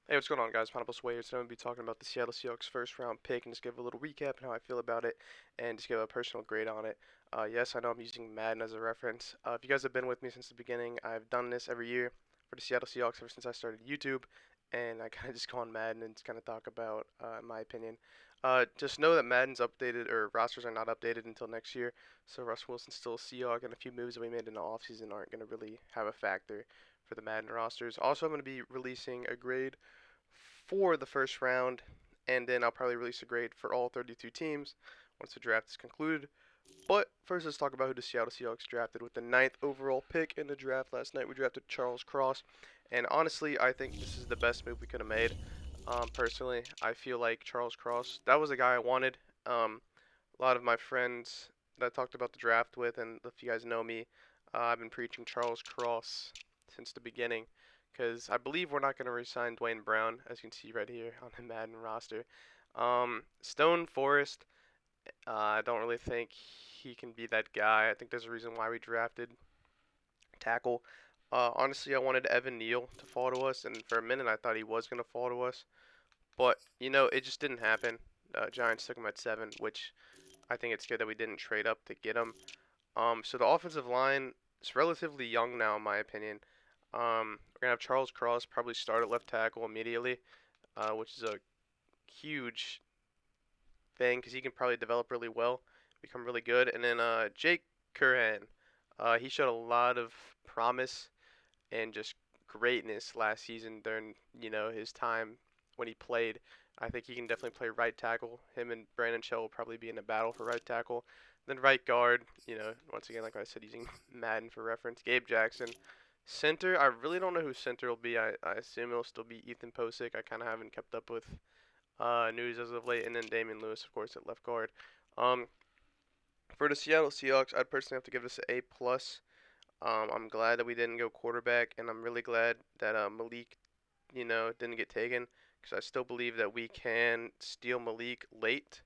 Hey, what's going on, guys? Pineapple Sway here. Today I'm going to be talking about the Seattle Seahawks first round pick and just give a little recap and how I feel about it and just give a personal grade on it. Yes, I know I'm using Madden as a reference. If you guys have been with me since the beginning, I've done this every year for the Seattle Seahawks ever since I started YouTube, and I kind of just go on Madden and just kind of talk about my opinion. Just know that Madden's updated, or rosters are not updated until next year, so Russ Wilson's still a Seahawk, and a few moves that we made in the offseason aren't going to really have a factor for the Madden rosters. Also, I'm going to be releasing a grade for the first round, and then I'll probably release a grade for all 32 teams once the draft is concluded. But first, let's talk about who the Seattle Seahawks drafted with the ninth overall pick in the draft last night. We drafted Charles Cross, and honestly, I think this is the best move we could have made. Personally, I feel like Charles Cross, that was the guy I wanted. A lot of my friends that I talked about the draft with, and if you guys know me, I've been preaching Charles Cross since the beginning because I believe we're not going to resign Dwayne Brown, as you can see right here on the Madden roster. Stone Forest, I don't really think he can be that guy. I think there's a reason why we drafted tackle. Honestly, I wanted Evan Neal to fall to us, and for a minute I thought he was going to fall to us, but it just didn't happen. Giants took him at 7, which I think it's good that we didn't trade up to get him. So the offensive line is relatively young now, in my opinion. We're gonna have Charles Cross probably start at left tackle immediately, which is a huge thing because he can probably develop really well, become really good. And then Jake Curhan, he showed a lot of promise and just greatness last season during his time when he played. I think he can definitely play right tackle. Him and Brandon Shell will probably be in a battle for right tackle. Then right guard, once again, like I said, using Madden for reference, Gabe Jackson. Center, I really don't know who center will be. I assume it'll still be Ethan Posick. I kind of haven't kept up with news as of late. And then Damian Lewis, of course, at left guard. Um, for the Seattle Seahawks, I'd personally have to give this an A plus. I'm glad that we didn't go quarterback, and I'm really glad that Malik, didn't get taken because I still believe that we can steal Malik late,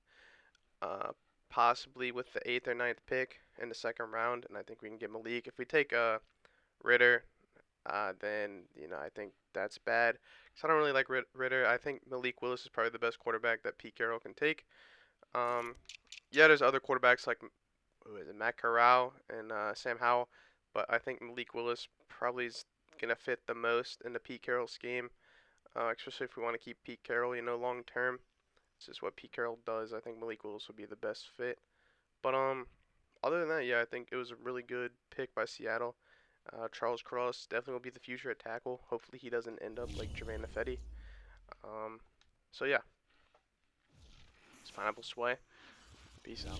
uh, possibly with the eighth or ninth pick in the second round, and I think we can get Malik. If we take Ritter, then I think that's bad. Cause I don't really like Ritter. I think Malik Willis is probably the best quarterback that Pete Carroll can take. Um, yeah, there's other quarterbacks like who is it, Matt Corral and Sam Howell, but I think Malik Willis probably is gonna fit the most in the Pete Carroll scheme, especially if we want to keep Pete Carroll, long term. It's just what Pete Carroll does. I think Malik Willis would be the best fit. But other than that, yeah, I think it was a really good pick by Seattle. Charles Cross definitely will be the future at tackle. Hopefully he doesn't end up like Jermaine Ifedi. Um, so yeah, it's Pineapple Sway. Peace out.